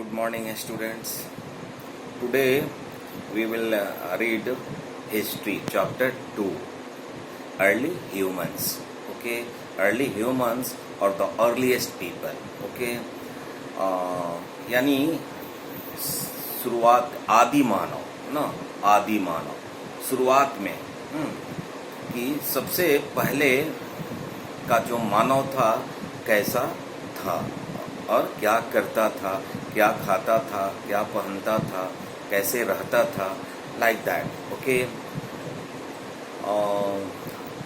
Good morning, students. Today we will read History, Chapter 2, Early Humans. Okay, early humans or the earliest people. Okay, यानी शुरुआत आदि मानव ना, आदि मानव शुरुआत में कि सबसे पहले का जो मानव था कैसा था और क्या करता था, क्या खाता था, क्या पहनता था, कैसे रहता था, लाइक दैट. ओके.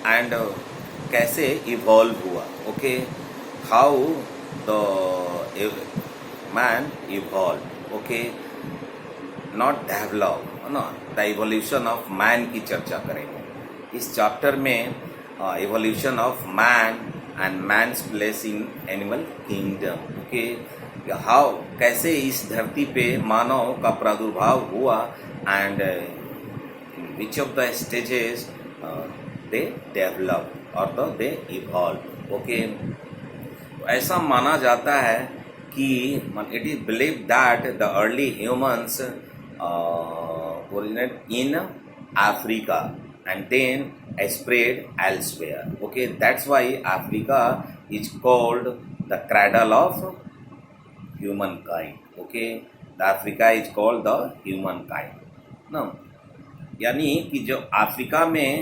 एंड कैसे इवॉल्व हुआ. Okay. How the man evolve. Okay. Not develop ना, द इवोल्यूशन ऑफ मैन की चर्चा करेंगे इस चैप्टर में. Evolution of man and man's place in animal kingdom. Okay. How कैसे इस धरती पे मानव का प्रादुर्भाव हुआ and which of the stages they develop और दे इवॉल्व. ओके. ऐसा माना जाता है कि it is believe that the early humans originate in Africa and then spread elsewhere. Okay, that's why Africa is called the cradle of humankind. Okay, the Africa is called the humankind. No, यानी कि जो Africa में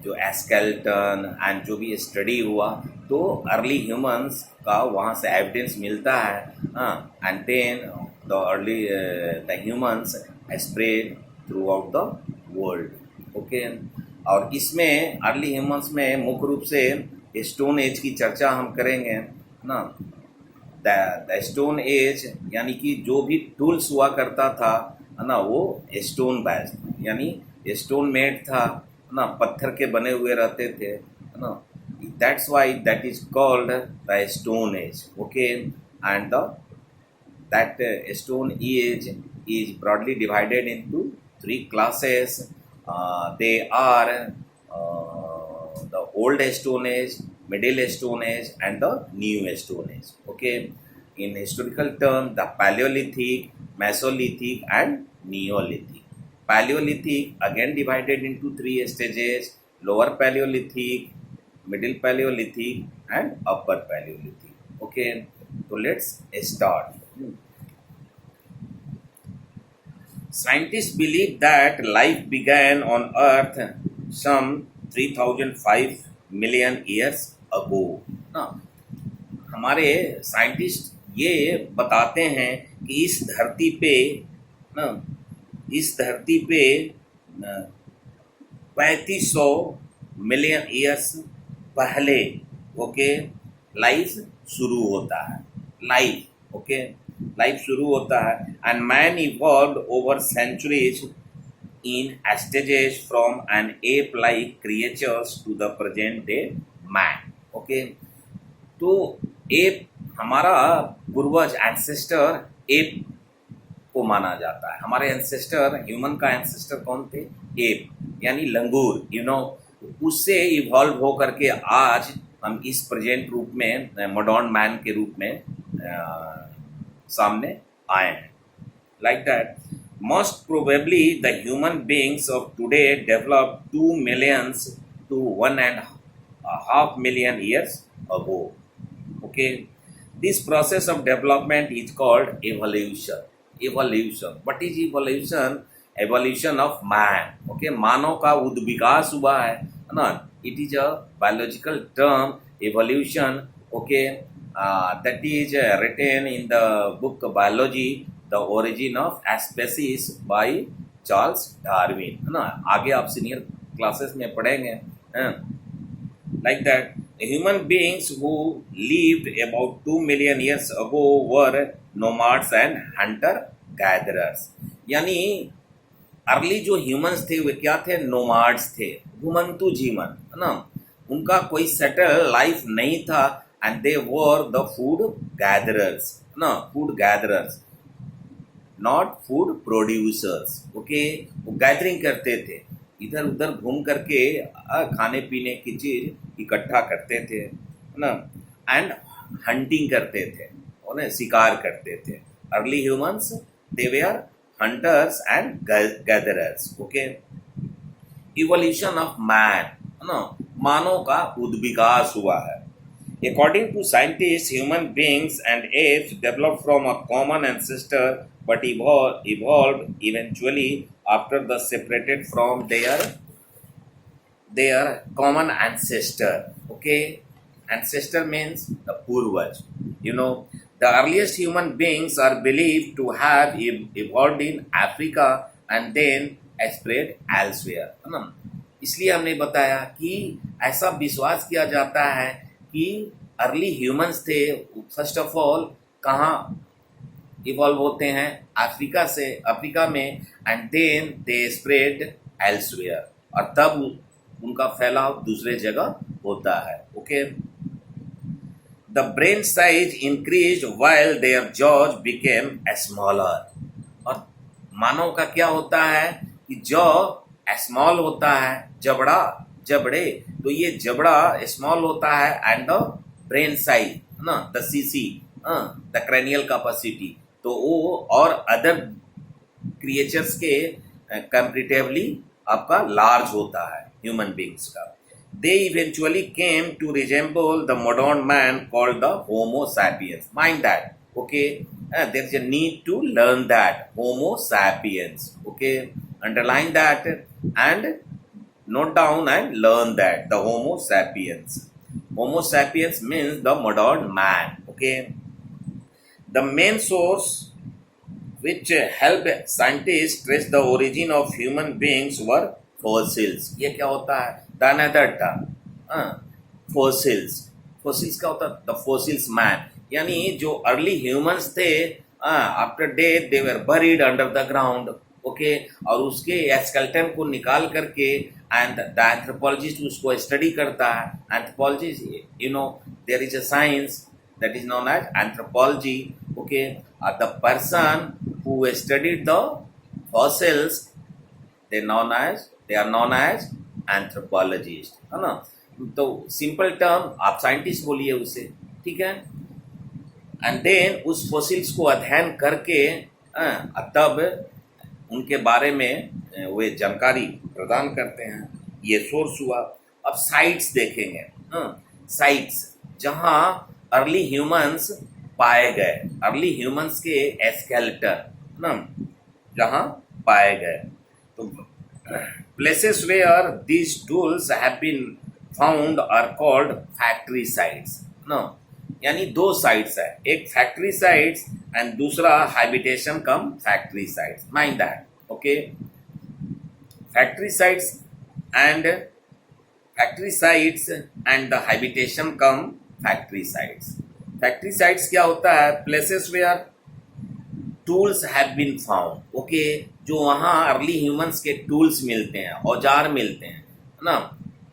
जो skeleton and जो भी study हुआ तो early humans का वहाँ से एविडेंस मिलता है. And then the early the humans spread throughout the world. Okay. और इसमें अर्ली ह्यूमंस में मुख्य रूप से स्टोन एज की चर्चा हम करेंगे ना. द स्टोन एज यानी कि जो भी टूल्स हुआ करता था ना वो स्टोन बेस्ड यानी स्टोन मेड था ना, पत्थर के बने हुए रहते थे ना. That's why that is called the stone age. Okay. And that stone age is broadly divided into three classes. They are the old stone age, middle stone age and the new stone age. Okay. In historical term, the Paleolithic, Mesolithic and Neolithic. Paleolithic again divided into three stages: lower Paleolithic, middle Paleolithic and upper Paleolithic. Okay. So let's start. Scientists believe that life began on Earth some 3,005 million years ago. ना, हमारे scientist ये बताते हैं कि इस धरती पे 3500 million years पहले ओके लाइफ शुरू होता है. लाइफ ओके लाइफ शुरू होता है and man evolved over centuries in stages from an ape like creatures to the present day man. Okay. तो एप हमारा पूर्वज एंसेस्टर एप को माना जाता है. हमारे एंसेस्टर ह्यूमन का एंसेस्टर कौन थे? एप यानी लंगूर. उससे इवॉल्व हो करके आज हम इस प्रेजेंट रूप में मॉडर्न मैन के रूप में सामने आए हैं. Like that most probably the human beings of today develop 2 million to 1.5 million years ago. Okay, this process of development is called evolution. What is evolution? Evolution of man. Okay, मानव का उद्विकास हुआ है ना. It is a biological term, evolution. Okay. That is written in the book Biology, The Origin of Species by Charles Darwin. है ना. आगे आप senior classes में पढ़ेंगे. Like that, human beings who lived about 2 million years ago were nomads and hunter gatherers. यानी early जो humans थे वे क्या थे? नोमाड्स थे, घुमंतु जीवन है ना. उनका कोई सेटल लाइफ नहीं था and they were the food gatherers. No, food gatherers, not food producers. Okay, वो गैदरिंग करते थे, इधर उधर घूम करके खाने पीने की चीज इकट्ठा करते थे ना. एंड हंटिंग करते थे, उन्हें शिकार करते थे. early humans, they were hunters and gatherers. Okay, evolution of man, है ना, मानव का उद्विकास हुआ है. According to scientists, human beings and apes developed from a common ancestor but evolved eventually after the separated from their common ancestor. Okay, ancestor means the purvaj. You know, the earliest human beings are believed to have evolved in Africa and then spread elsewhere. है ना, इसलिए हमने बताया कि ऐसा विश्वास किया जाता है कि अर्ली ह्यूमंस थे, फर्स्ट ऑफ ऑल कहाँ इवॉल्व होते हैं, अफ्रीका में, and then they spread elsewhere, और तब उनका फैलाव दूसरे जगह होता है. Okay, the brain size increase while their jaws became smaller. और मानव का क्या होता है कि जॉ स्मॉल होता है, जबड़े, तो ये जबड़ा स्मॉल होता है, एंड द ब्रेन साइज ना, the CC, the cranial capacity, तो वो और अदर क्रिएचर्स के कंपैरेटिवली आपका लार्ज होता है ह्यूमन बींग्स का. They eventually came to resemble the modern man called the Homo sapiens. Mind that. Okay, there is a need to learn that Homo sapiens. Okay, underline that and note down and learn that the homo sapiens. Homo sapiens means the modern man. Okay, the main source which helped scientists trace the origin of human beings were fossils. ये क्या होता है? दानादार fossils. Fossils क्या होता है? The fossils man, यानी जो early humans थे, after death they were buried under the ground. Okay, और उसके स्केलेटन को निकाल करके एंड द एंथ्रोपोलॉजिस्ट उसको स्टडी करता है. Anthropologist, you know, there is a science that is known as anthropology. Okay, the person who studied the fossils they are known as anthropologist, है ना. तो सिंपल टर्म आप साइंटिस्ट बोलिए उसे, ठीक है. एंड देन उस फॉसिल्स को अध्ययन करके तब उनके बारे में वे जानकारी प्रदान करते हैं. ये सोर्स हुआ. अब साइट्स देखेंगे. साइट्स जहाँ अर्ली ह्यूमंस पाए गए, अर्ली ह्यूमंस के स्केलेटन ना जहाँ पाए गए, तो places where these tools have been found are called factory sites ना. यानी दो साइट्स है, एक फैक्ट्री साइट्स एंड दूसरा habitation cum factory sites. Mind that. Okay, factory sites and the habitation cum factory sites. Factory sites क्या होता है? Places where tools have been found. Okay, जो वहाँ अर्ली ह्यूमंस के टूल्स मिलते हैं, औजार मिलते हैं ना,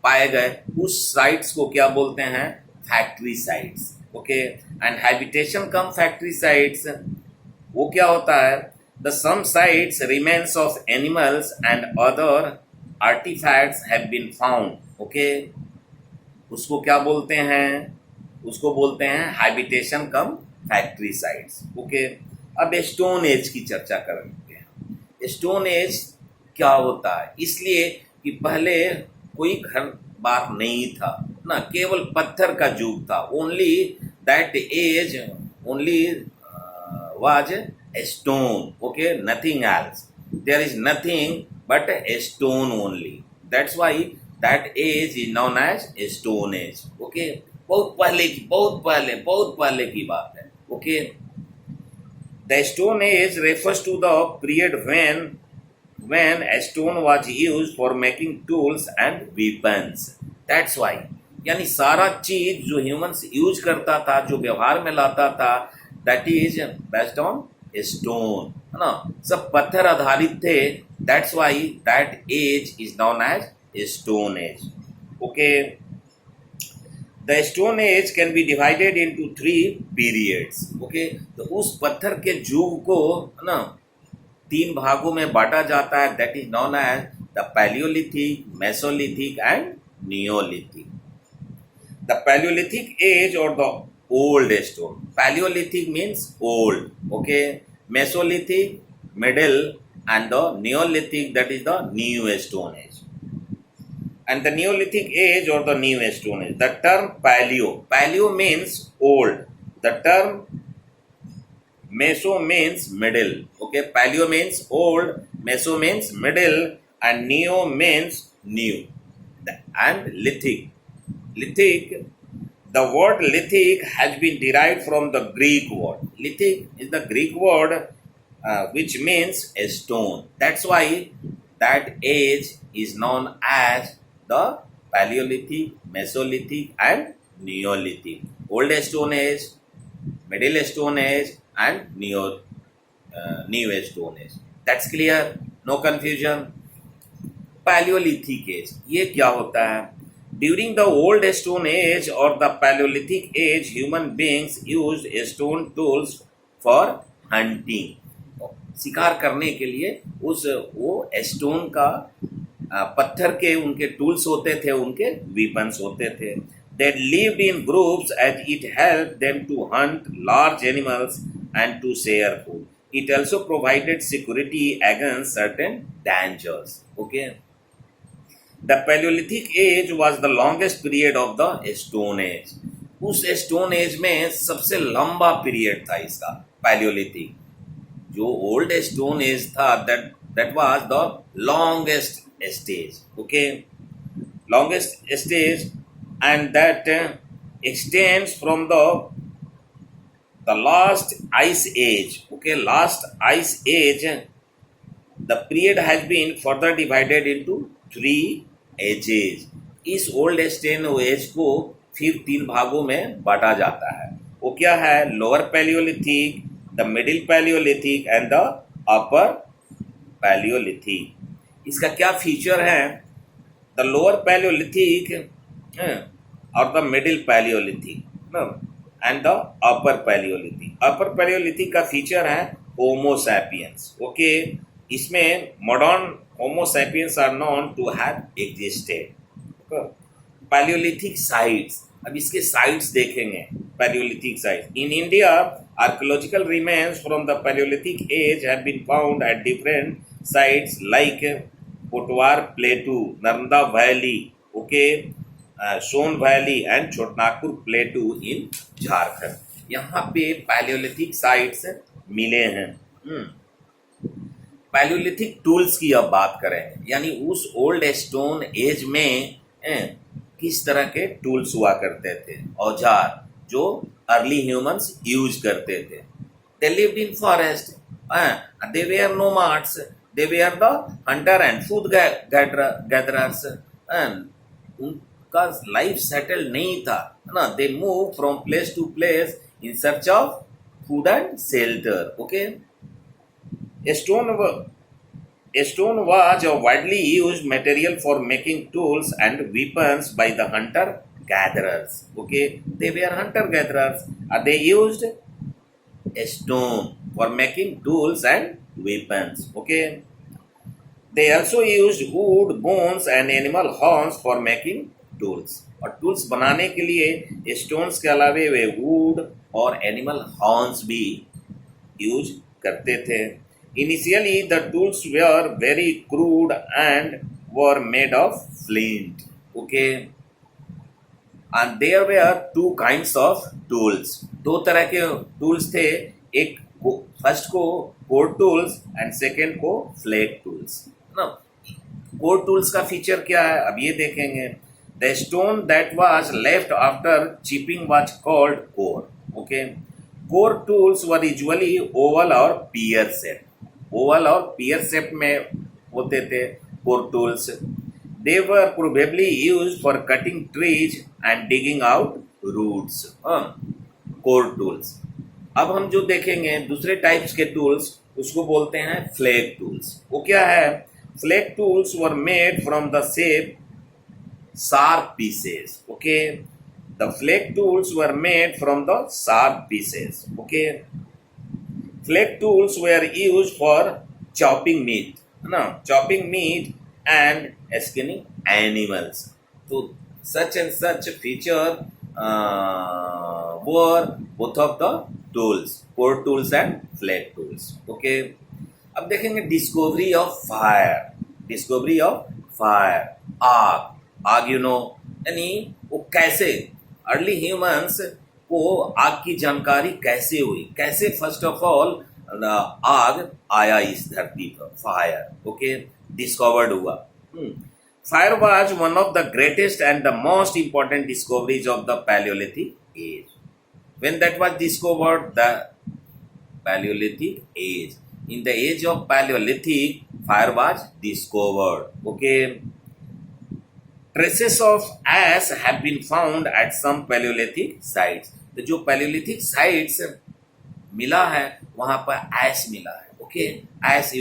पाए गए, उस साइट्स को क्या बोलते हैं? Factory sites. Okay, and habitation cum factory sites, वो क्या होता है? The some sites remains of animals and other artifacts have been found. Okay, उसको क्या बोलते हैं? उसको बोलते हैं habitation cum factory sites. Okay, अब स्टोन एज की चर्चा करते हैं. स्टोन एज क्या होता है? इसलिए कि पहले कोई घर बार नहीं था ना, केवल पत्थर का युग था. Only that age only was stone. Okay, nothing else. There is nothing but stone only. That's why that age is known as stone age. Okay, बहुत पहले की बात है. Okay, the stone age refers to the period when a stone was used for making tools and weapons. That's why, यानी सारा चीज जो humans use करता था, जो व्यवहार में लाता था, that is based on stone, है ना, सब पत्थर आधारित थे. That's why that age is known as stone age. Okay, the stone age can be divided into 3 periods. Okay, तो उस पत्थर के युग को, है ना, 3 भागों में बांटा जाता है. That is known as the Palaeolithic, Mesolithic and Neolithic. The Palaeolithic age और the old stone. Paleolithic means old, okay. Mesolithic, middle, and the Neolithic, that is the new stone age. And the Neolithic age or the new stone age. The term paleo means old. The term meso means middle, okay. Paleo means old, meso means middle, and neo means new. And lithic, the word lithic has been derived from the Greek word. Lithic is the Greek word which means a stone. That's why that age is known as the Paleolithic, Mesolithic, and Neolithic. Old Stone Age, Middle Stone Age, and New Stone Age. That's clear? No confusion? Paleolithic age, ये क्या होता है? During the old stone age or the Paleolithic age, human beings used stone tools for hunting. शिकार करने के लिए वो stone का पत्थर के उनके टूल्स होते थे, उनके weapons होते थे. They lived in groups as it helped them to hunt large animals and to share food. It also provided security against certain dangers. Okay. The Paleolithic age was the longest period of the Stone Age. उस Stone Age में सबसे लंबा period था इसका Paleolithic. जो old Stone Age था, that was the longest stage. Okay, longest stage, and that extends from the last ice age. Okay, last ice age. The period has been further divided into 3 edges. इस old stone age को फिर 3 भागों में बांटा जाता है. वो क्या है? Lower Palaeolithic, the middle Palaeolithic, and the upper Palaeolithic. इसका क्या फीचर है? द लोअर पैलियोलिथिक और the middle Palaeolithic and the upper Palaeolithic. Upper Palaeolithic का फीचर है होमो सैपियंस. ओके, इसमें modern Homo sapiens are known to have existed. Paleolithic sites. अब इसके sites देखेंगे. Paleolithic sites. In India, archaeological remains from the Paleolithic age have been found at different sites like Potwar Plateau, Narmada Valley, okay, Son Valley, and Chotnagpur Plateau in Jharkhand. यहाँ पे Paleolithic sites मिले हैं. Palaeolithic tools की अब बात करें, यानी उस ओल्ड स्टोन एज में किस तरह के टूल्स हुआ करते थे, औजार जो अर्ली ह्यूमंस यूज करते थे. They lived in forest, they were nomads, they were the hunter and food gatherers. उनका लाइफ सेटल नहीं था ना. They move from place to place in search of food and shelter. Okay, Stone was a widely used material for making tools and weapons by the hunter-gatherers. Okay, they were hunter-gatherers. They used stone for making tools and weapons. Okay, they also used wood, bones, and animal horns for making tools. और tools बनाने के लिए stones के अलावे वे wood और animal horns भी use करते थे. Initially, the tools were very crude and were made of flint. Okay, and there were 2 kinds of tools. 2 तरह के tools थे. एक फर्स्ट को कोर टूल्स एंड सेकेंड को फ्लैग टूल्स. ना, कोर टूल्स का फीचर क्या है अब ये देखेंगे. The stone that was left after chipping was called core. Okay, core tools were usually Oval और पियर शेप. ओवल और पियर शेप में होते थे core tools. They were probably used for cutting trees and digging out roots. Core tools. अब हम जो देखेंगे दूसरे टाइप्स के टूल्स, उसको बोलते हैं फ्लैग टूल्स. वो क्या है? Flag tools were made from the shape sharp pieces. Okay, the flake tools were made from the sharp pieces. Okay, flake tools were used for chopping meat, chopping meat and skinning animals. So such and such feature were both of the tools, core tools and flat tools. Okay. अब देखेंगे discovery of fire. Discovery of fire, आग. आग यानी वो कैसे early humans को आग की जानकारी कैसे हुई, कैसे फर्स्ट ऑफ ऑल आग आया इस धरती पर. फायर, ओके, डिस्कवर्ड हुआ. Fire was one of the greatest and the most important discoveries of the Paleolithic age. When that was discovered, the Paleolithic age. In the age of Paleolithic, fire was discovered. Okay. Traces of ash have been found at some Paleolithic sites. तो जो Paleolithic sites मिला है वहाँ पर ऐश मिला है. Okay, ऐश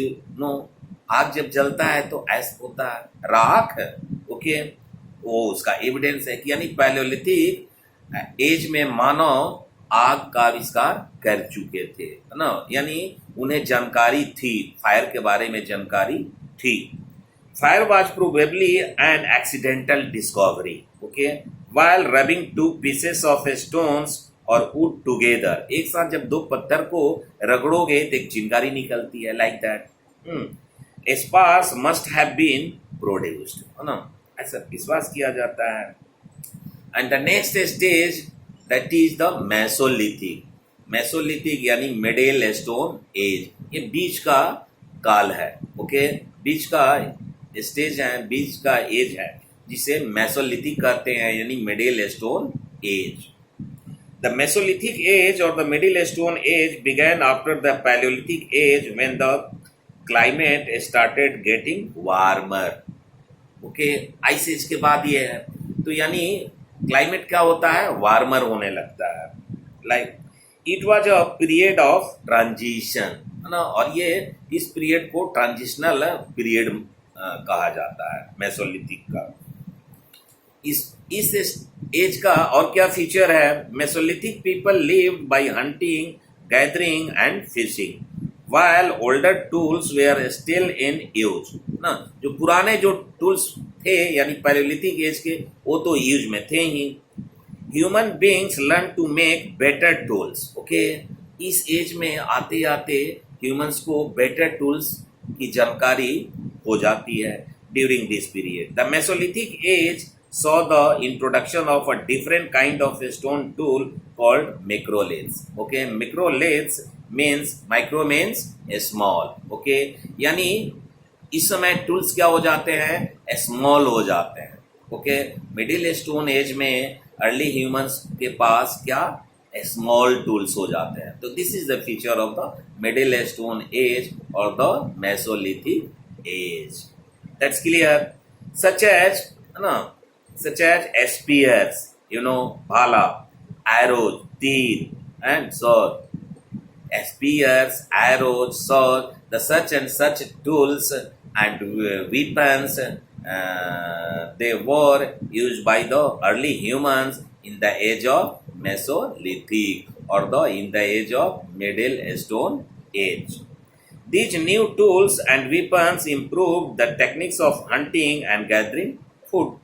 आग जब जलता है तो ऐश होता है, राख. ओके, वो उसका एविडेंस है कि यानी पैलियोलिथिक एज में मानव आग का आविष्कार कर चुके थे, है ना. यानी उन्हें जानकारी थी, फायर के बारे में जानकारी थी. Fire was probably an accidental discovery. Okay, while rubbing two pieces of stones और वुड टुगेदर. एक साथ जब दो पत्थर को रगड़ोगे तो एक चिंगारी निकलती है, like that. Sparks must have been produced, है ना, ऐसा विश्वास किया जाता है. And the next stage that is the Mesolithic. Mesolithic यानी मिडिल स्टोन एज. ये बीच का काल है. ओके, बीच का स्टेज है, बीच का एज है, जिसे मेसोलिथिक कहते हैं, यानी middle stone as. The Mesolithic age or the Middle Stone age began after the Paleolithic age when the climate started getting warmer. Okay, ice age के बाद ये है. तो यानी क्लाइमेट क्या होता है, वार्मर होने लगता है. Like it was a period of transition, है ना. और ये इस पीरियड को ट्रांजिशनल पीरियड कहा जाता है, मेसोलिथिक का. इस एज का और क्या फीचर है, Mesolithic people lived by hunting, gathering and fishing, while older tools were still in use. ना, जो पुराने जो टूल्स थे यानी पैलियोलिथिक एज के, वो तो यूज में थे ही. Human beings learn to make better tools. Okay, इस एज में आते आते ह्यूमंस को बेटर टूल्स की जानकारी हो जाती है during this period. The mesolithic as saw the introduction of a different kind of a stone tool called microlathes. Okay, microlathes means micro means small. Okay, यानी इस समय टूल्स क्या हो जाते हैं, स्मॉल हो जाते हैं. ओके, मिडिल स्टोन एज में अर्ली ह्यूमंस के पास क्या स्मॉल टूल्स हो जाते हैं. तो this is the feature of the middle stone age और the mesolithic age. That's clear. Such age, है ना, such as spears, bhala, arrows, tir, and sword. Spears, arrows, sword, the such and such tools and weapons, they were used by the early humans in the age of Mesolithic or in the age of Middle Stone Age. These new tools and weapons improved the techniques of hunting and gathering food.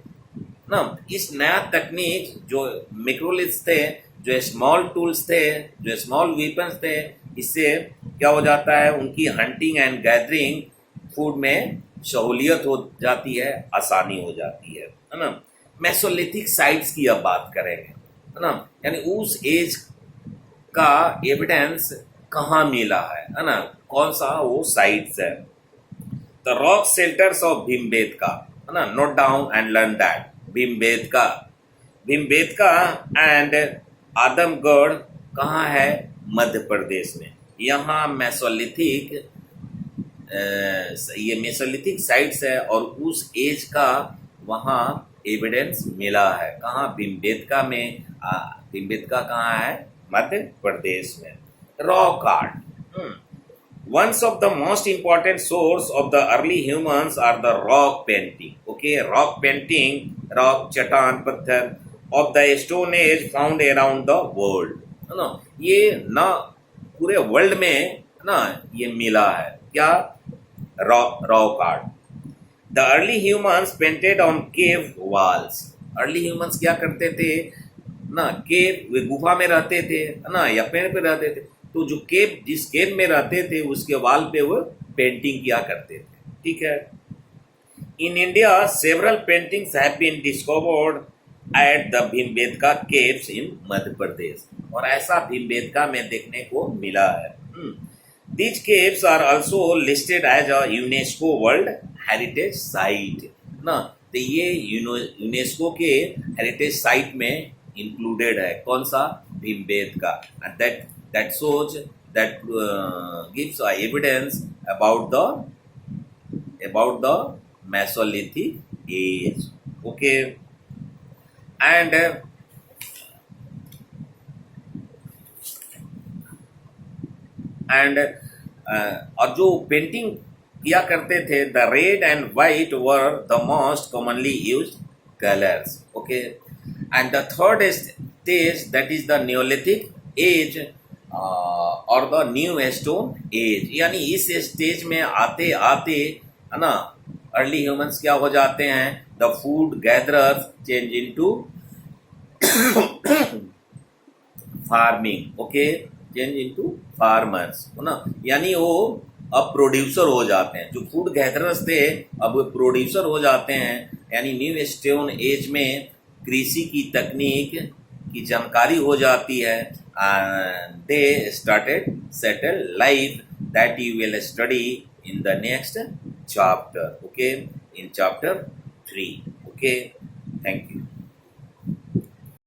ना, इस नया तकनीक जो मिक्रोलिथ्स थे, जो small tools थे, जो small weapons थे, इससे क्या हो जाता है, उनकी हंटिंग एंड गैदरिंग फूड में सहूलियत हो जाती है, आसानी हो जाती है ना. मेसोलिथिक साइट्स की अब बात करेंगे, है ना, यानी उस एज का एविडेंस कहाँ मिला है ना, कौन सा वो साइट्स है. The rock shelters of Bhimbetka, है ना, note down and learn that. Bhimbetka and Adamgarh कहाँ है, मध्य प्रदेश में. यहाँ मेसोलिथिक, ये मेसोलिथिक साइट्स है और उस एज का वहाँ एविडेंस मिला है. कहाँ, भीमबेटका में. भीमबेटका कहाँ है, मध्य प्रदेश में. Rock art. One of the most important source of the early humans are the rock painting. Okay, rock painting, rock चट्टान पत्थर of the Stone Age found around the world. है ना, ये ना पूरे वर्ल्ड में ना ये मिला है. क्या, rock art. The early humans painted on cave walls. Early humans क्या करते थे, ना, केव वे गुफा में रहते थे ना, या पेड़ पे रहते थे, तो जो केव, जिस केव में रहते थे उसके वाल पे वो पेंटिंग किया करते थे, ठीक है। In India several paintings have been discovered at the Bhimbetka caves in Madhya Pradesh, और ऐसा भीमबेटका में देखने को मिला है। These caves are also listed as a UNESCO World Heritage Site ना, तो ये यूनेस्को के हेरिटेज साइट में इंक्लूडेड है। कौन सा? Bhimbetka. And that shows that gives evidence about the Mesolithic age. Okay, and और जो पेंटिंग किया करते थे, the red and white were the most commonly used colours. Okay, and the third stage that is the Neolithic age और the new stone age, यानी इस stage में आते आते, है ना, अर्ली ह्यूमंस क्या हो जाते हैं? The food gatherers change into farming. Okay, change into farmers, है ना, यानी वो अब प्रोड्यूसर हो जाते हैं। जो फूड गैदरर्स थे अब वो प्रोड्यूसर हो जाते हैं, यानी न्यू स्टोन एज में कृषि की तकनीक की जानकारी हो जाती है। They started settle life that you will study in the next chapter. Okay, in chapter 3। Okay, thank you.